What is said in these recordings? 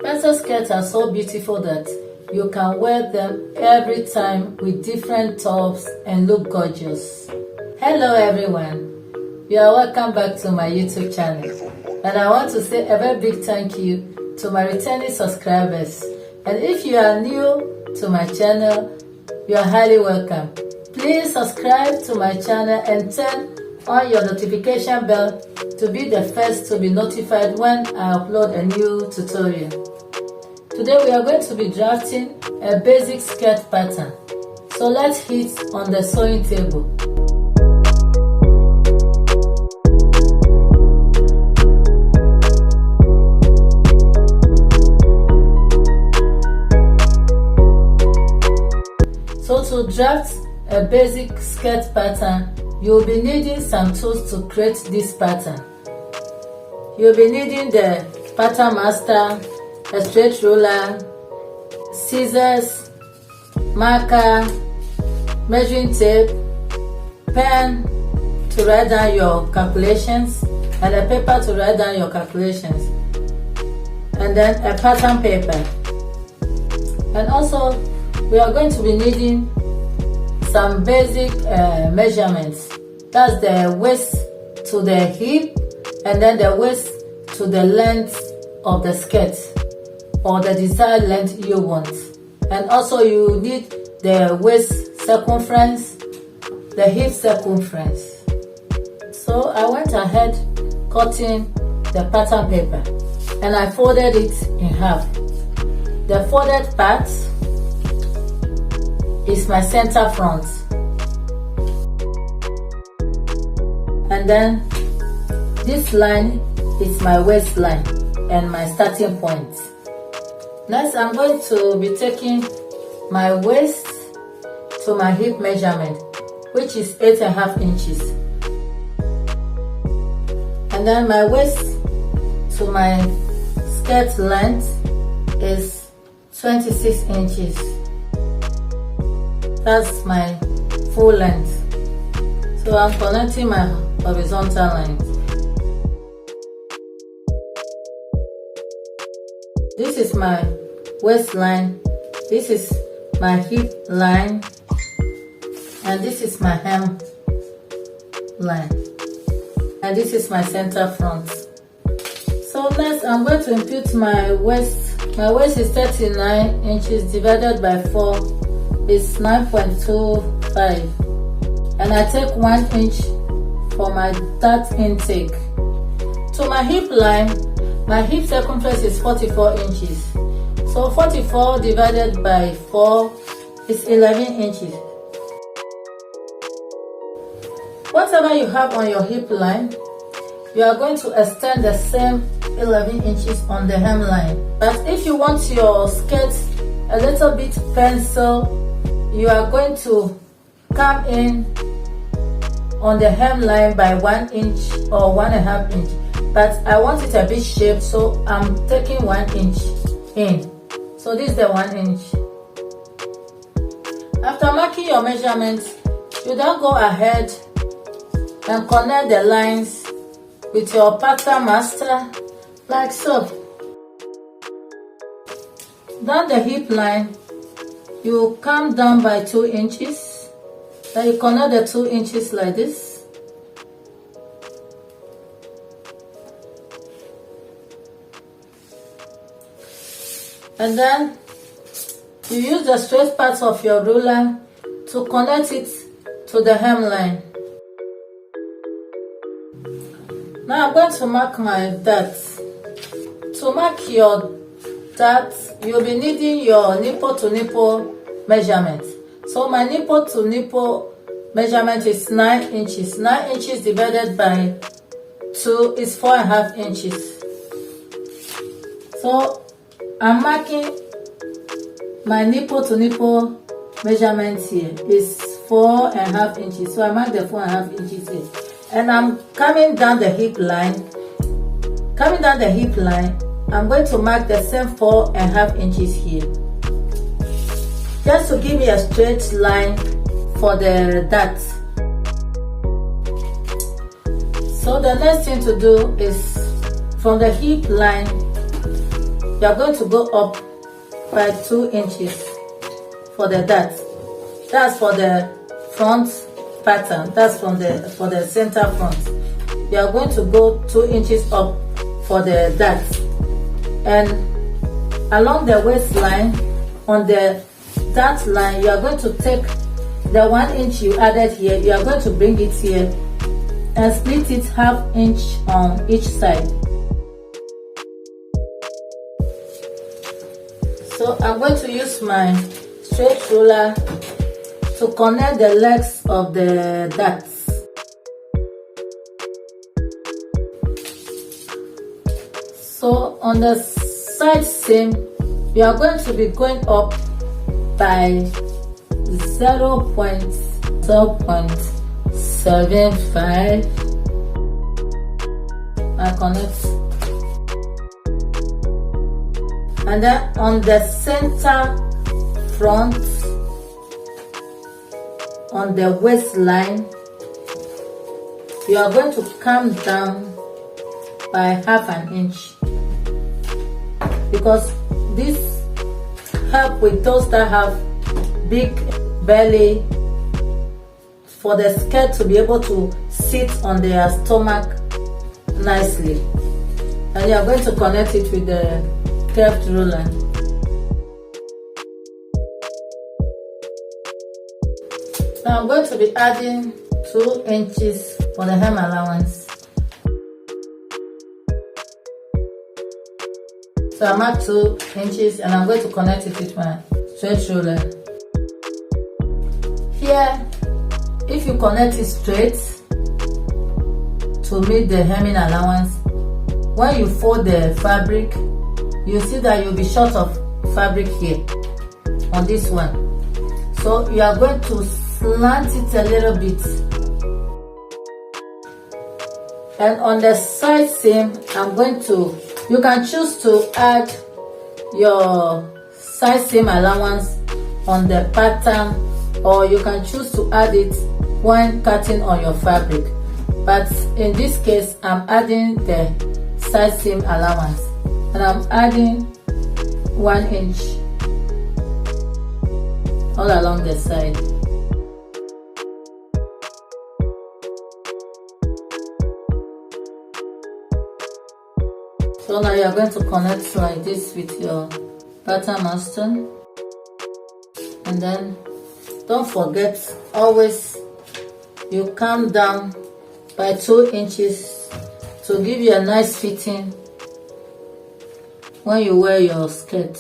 Pencil skirts are so beautiful that you can wear them every time with different tops and look gorgeous. Hello everyone, you are welcome back to my YouTube channel, and I want to say a very big thank you to my returning subscribers. And if you are new to my channel, you are highly welcome. Please subscribe to my channel and turn on your notification bell to be the first to be notified when I upload a new tutorial. Today we are going to be drafting a basic skirt pattern. So let's hit on the sewing table. So to draft a basic skirt pattern, you will be needing some tools to create this pattern. You'll be needing the pattern master, a straight ruler, scissors, marker, measuring tape, pen to write down your calculations, and a paper to write down your calculations, and then a pattern paper. And also we are going to be needing some basic measurements. That's the waist to the hip, and then the waist to the length of the skirt or the desired length you want. And also you need the waist circumference, the hip circumference. So I went ahead cutting the pattern paper and I folded it in half. The folded part is my center front, and then this line is my waistline and my starting point. Next, I'm going to be taking my waist to my hip measurement, which is 8.5 inches, and then my waist to my skirt length is 26 inches. That's my full length. So I'm connecting my horizontal lines. This is my waistline, this is my hip line, and this is my hem line, and this is my center front. So next I'm going to impute my waist. My waist is 39 inches divided by 4 is 9.25, and I take 1 inch for my dart intake. To my hip line, my hip circumference is 44 inches. So 44 divided by 4 is 11 inches. Whatever you have on your hip line, you are going to extend the same 11 inches on the hem line. But if you want your skirt a little bit pencil, you are going to come in on the hem line by 1 inch or 1.5 inch. But I want it a bit shaped, so I'm taking 1 inch in. So this is the 1 inch. After marking your measurements, you then go ahead and connect the lines with your pattern master like so. Down the hip line, you come down by 2 inches. Then you connect the 2 inches like this. And then you use the straight part of your ruler to connect it to the hem line. Now I'm going to mark my dart. To mark your dart, you'll be needing your nipple to nipple measurement. So my nipple to nipple measurement is 9 inches. 9 inches divided by 2 is 4.5 inches. So I'm marking my nipple to nipple measurement here is 4.5 inches. So I mark the 4.5 inches here. And I'm coming down the hip line. Coming down the hip line, I'm going to mark the same 4.5 inches here. Just to give me a straight line for the dart. So the next thing to do is from the hip line, you are going to go up by 2 inches for the dart. That's for the front pattern. That's for the center front. You are going to go 2 inches up for the dart, and along the waistline on the dart line, you are going to take the 1 inch you added here. You are going to bring it here and split it ½ inch on each side. So I'm going to use my straight ruler to connect the legs of the darts. So on the side seam, you are going to be going up by 0.75. I connect. And then on the center front, on the waistline, you are going to come down by ½ inch, because this help with those that have big belly, for the skirt to be able to sit on their stomach nicely. And you are going to connect it with the curved ruler. Now I'm going to be adding 2 inches for the hem allowance. So I'm at 2 inches and I'm going to connect it with my straight ruler. Here, if you connect it straight to meet the hemming allowance, when you fold the fabric, you see that you'll be short of fabric here on this one. So you are going to slant it a little bit. And on the side seam, you can choose to add your side seam allowance on the pattern, or you can choose to add it when cutting on your fabric. But in this case, I'm adding the side seam allowance, and I'm adding 1 inch all along the side. So now you are going to connect like this with your pattern master, and then don't forget, always you come down by 2 inches to give you a nice fitting when you wear your skirt.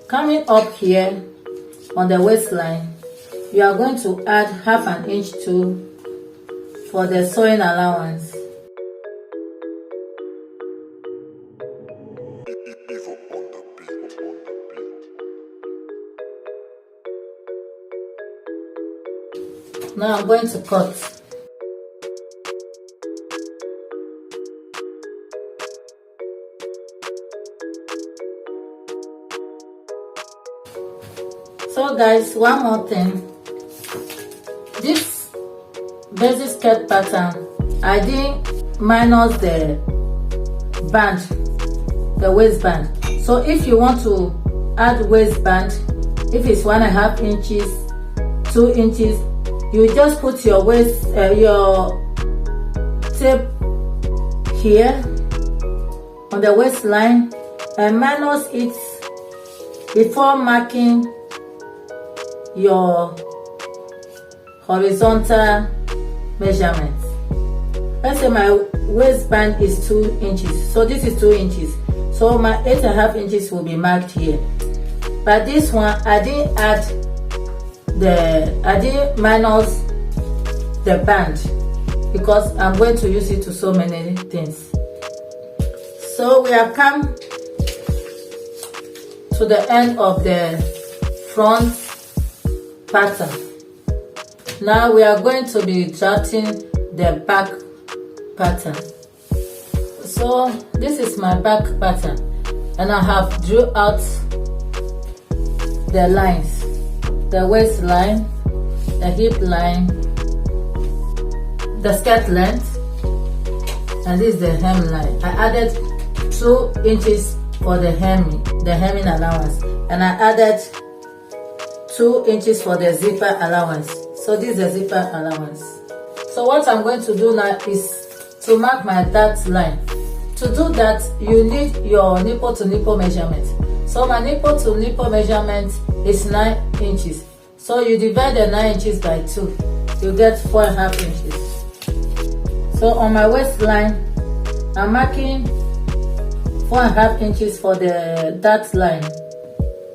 Coming up here on the waistline, you are going to add ½ inch too for the sewing allowance. Now I'm going to cut. So guys, one more thing. This basic skirt pattern, I did minus the band, the waistband. So if you want to add waistband, if it's 1½ inches, 2 inches, you just put your your tape here on the waistline and minus it before marking your horizontal measurement. Let's say my waistband is 2 inches, so this is 2 inches, so my 8½ inches will be marked here. But this one, I didn't minus the band because I'm going to use it to so many things. So we have come to the end of the front pattern. Now we are going to be drafting the back pattern. So this is my back pattern, and I have drew out the lines, the waistline, the hip line, the skirt length, and this is the hem line. I added 2 inches for the hemming allowance, and I added 2 inches for the zipper allowance. So this is the zipper allowance. So what I'm going to do now is to mark my dart line. To do that, you need your nipple to nipple measurement. So my nipple to nipple measurement is 9 inches. So you divide the 9 inches by 2, you get 4.5 inches. So on my waistline, I'm marking 4.5 inches for the dart line.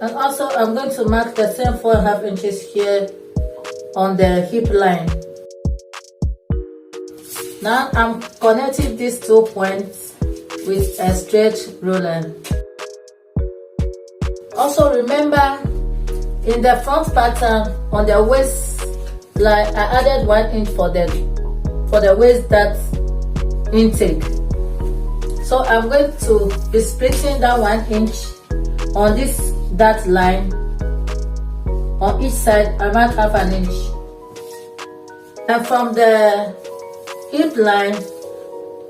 And also I'm going to mark the same 4.5 inches here on the hip line. Now I'm connecting these 2 points with a straight roller. Also remember, in the front pattern on the waistline, I added 1 inch for the waist dart intake. So I'm going to be splitting that 1 inch on this dart line. On each side, I mark half an inch. And from the hip line,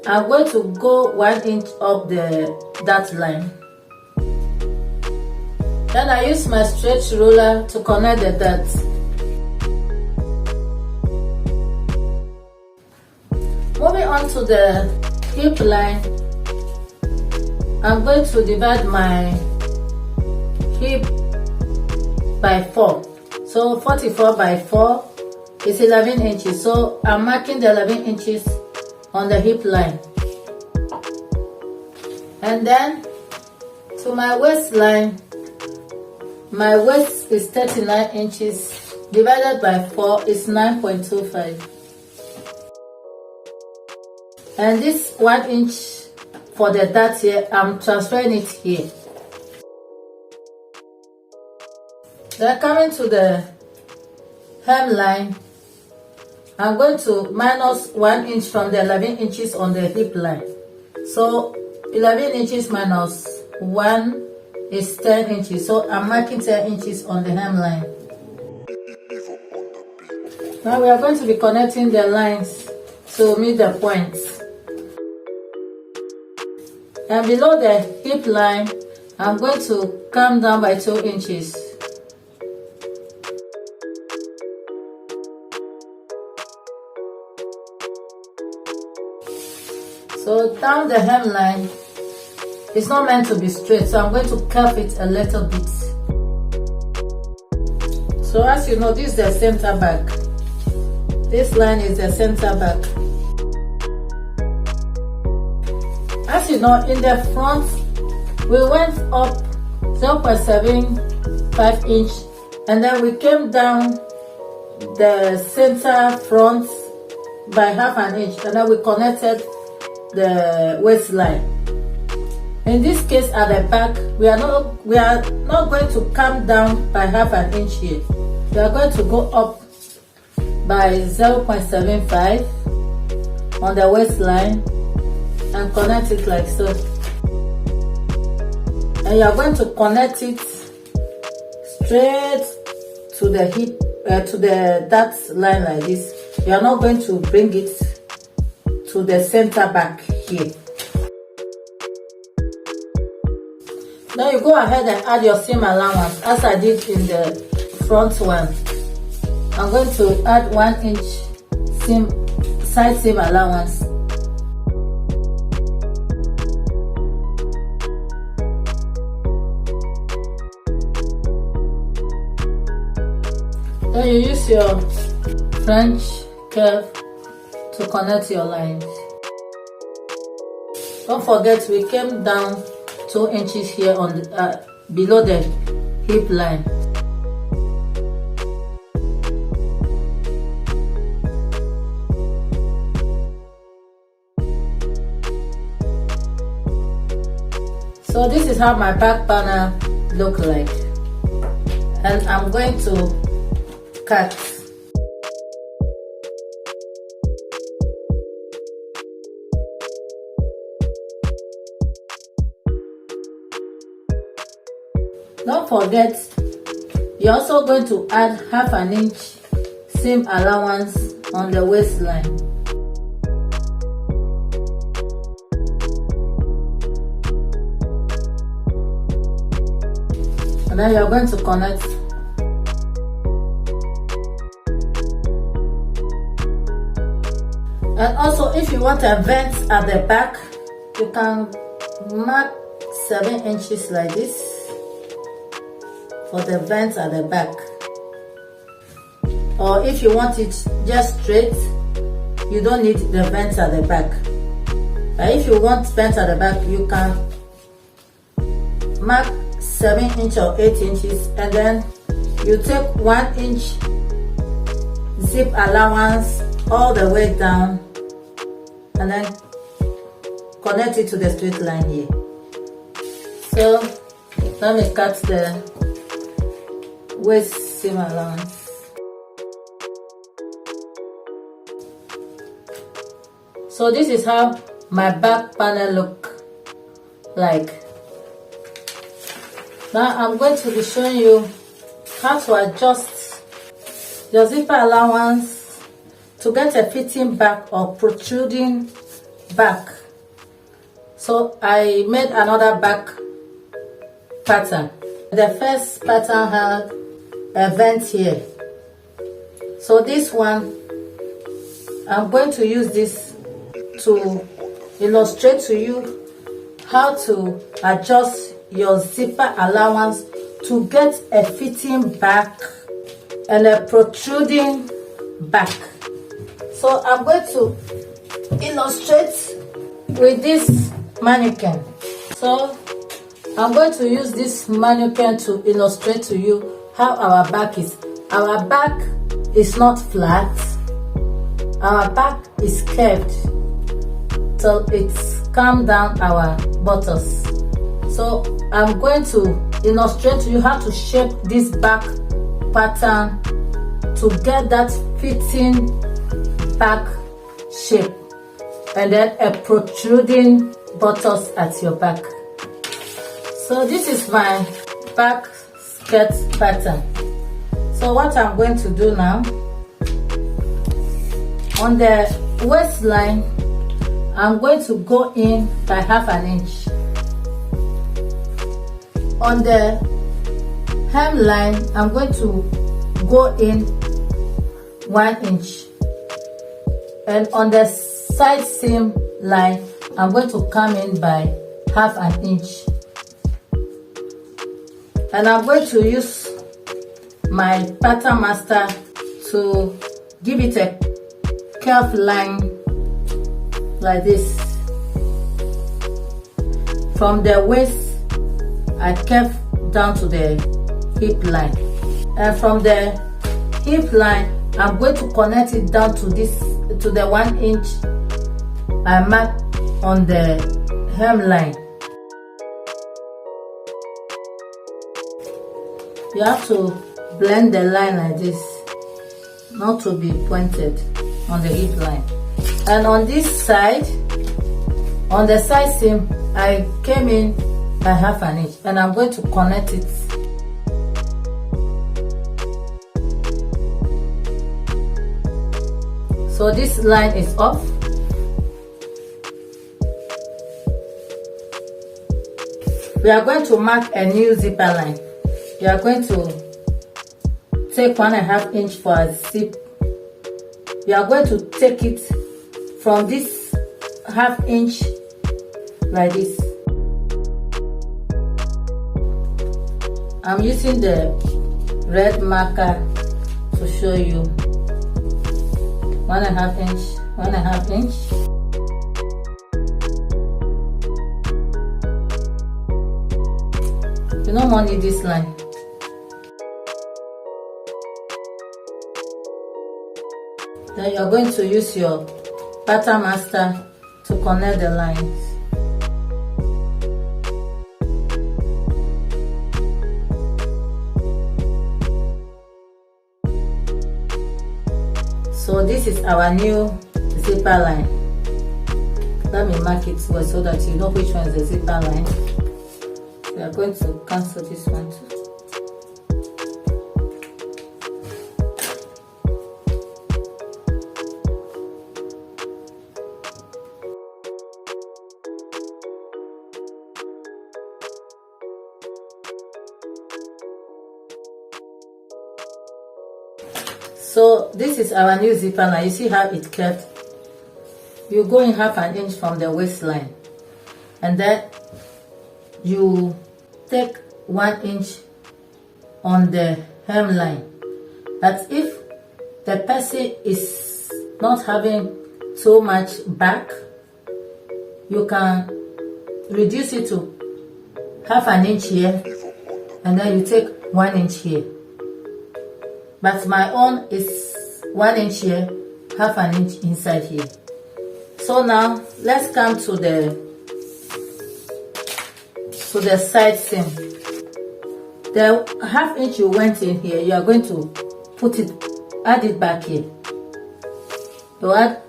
I'm going to go 1 inch up the dart line. Then I use my stretch roller to connect the darts. Moving on to the hip line, I'm going to divide my hip by 4. So 44 by 4 is 11 inches. So I'm marking the 11 inches on the hip line. And then to my waistline, my waist is 39 inches, divided by 4 is 9.25. And this 1 inch for the dart here, I'm transferring it here. Then coming to the hemline, I'm going to minus 1 inch from the 11 inches on the hip line. So 11 inches minus 1 is 10 inches. So I'm marking 10 inches on the hemline. Now we are going to be connecting the lines to meet the points. And below the hip line, I'm going to come down by 2 inches. So down the hemline, it's not meant to be straight, so I'm going to curve it a little bit. So as you know, this is the center back. This line is the center back. As you know, in the front, we went up 0.75 inch, and then we came down the center front by half an inch, and then we connected the waistline. In this case, at the back, we are not going to come down by half an inch here. We are going to go up by 0.75 on the waistline and connect it like so. And you are going to connect it straight to the hip, to the dart line like this. You are not going to bring it to the center back here. Now you go ahead and add your seam allowance as I did in the front one. I'm going to add 1 inch side seam allowance. Then you use your French curve to connect your lines. Don't forget, we came down 2 inches here on the, below the hip line. So this is how my back panel look like, and I'm going to cut. Don't forget, you're also going to add half an inch seam allowance on the waistline. and then you're going to connect. And also, if you want a vent at the back, you can mark 7 inches like this for the vent at the back. Or if you want it just straight, you don't need the vent at the back. But if you want vent at the back, you can mark 7 inches or 8 inches, and then you take 1 inch zip allowance all the way down, and then connect it to the straight line here. So let me cut the waist seam allowance. So this is how my back panel look like. Now I'm going to be showing you how to adjust your zipper allowance to get a fitting back or protruding back. So I made another back pattern. The first pattern had a vent here. So this one, I'm going to use this to illustrate to you how to adjust your zipper allowance to get a fitting back and a protruding back. So I'm going to illustrate with this mannequin. So I'm going to use this mannequin to illustrate to you how our back is. Our back is not flat. Our back is curved, so it's come down our buttocks. So I'm going to illustrate to you how to shape this back pattern to get that fitting back shape, and then a protruding buttocks at your back. So this is my back skirt pattern. So what I'm going to do now, on the waistline, I'm going to go in by ½ inch. On the hemline, I'm going to go in 1 inch. And on the side seam line, I'm going to come in by ½ inch. And I'm going to use my pattern master to give it a curved line like this. From the waist, I curve down to the hip line, and from the hip line, I'm going to connect it down to the 1 inch I mark on the hemline. You have to blend the line like this, not to be pointed on the hip line. And on this side, on the side seam, I came in by ½ inch, and I'm going to connect it. So this line is off. We are going to mark a new zipper line. We are going to take 1½ inch for a zip. We are going to take it from this ½ inch like this. I'm using the red marker to show you 1½ inch, 1½ inch. You no more need this line. Then you're going to use your pattern master to connect the lines. So this is our new zipper line. Let me mark it well so that you know which one is the zipper line. We are going to cancel this one too. So this is our new zipper now. You see how it curved? You go in 1/2 inch from the waistline, and then you take 1 inch on the hemline. That if the person is not having so much back, you can reduce it to 1/2 inch here, and then you take 1 inch here. But my own is 1 inch here, 1/2 inch inside here. So now let's come to the side seam. The 1/2 inch you went in here, you are going to add it back here. You add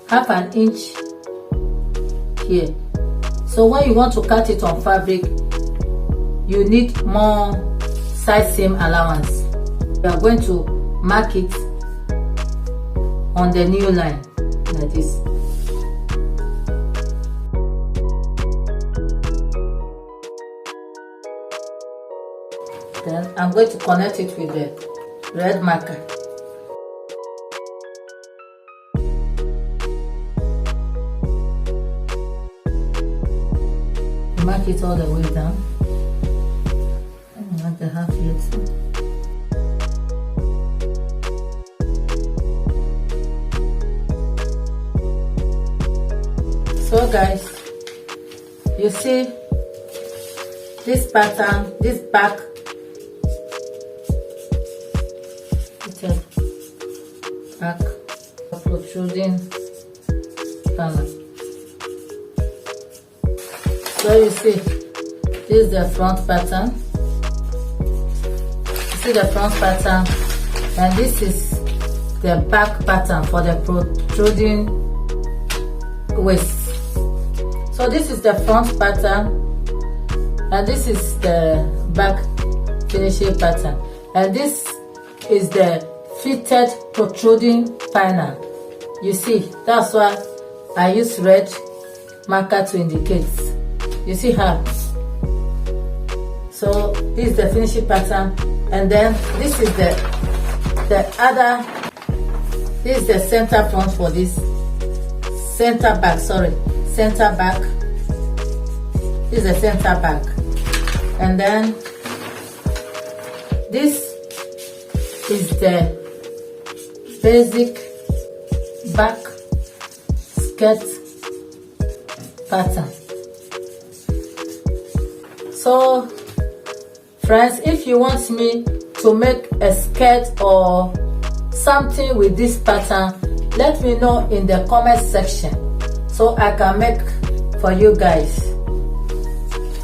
1/2 inch here. So when you want to cut it on fabric, you need more side seam allowance. You are going to mark it on the new line like this. Then I'm going to connect it with the red marker. Mark it all the way down. And mark the half yet. So guys, you see this pattern, this back protruding panel. So you see, this is the front pattern. You see the front pattern, and this is the back pattern for the protruding waist. So this is the front pattern, and this is the back finishing pattern, and this is the fitted protruding panel. You see, that's why I use red marker to indicate. You see how? So this is the finishing pattern, and then this is the other. This is the center front for this. Center back, center back. This is the center back, and then this is the basic back skirt pattern. So friends, if you want me to make a skirt or something with this pattern, let me know in the comment section so I can make for you guys.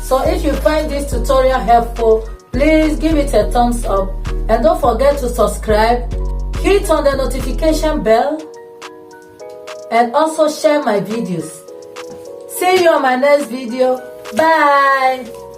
So if you find this tutorial helpful, please give it a thumbs up, and don't forget to subscribe, hit on the notification bell, and also share my videos. See you on my next video. Bye.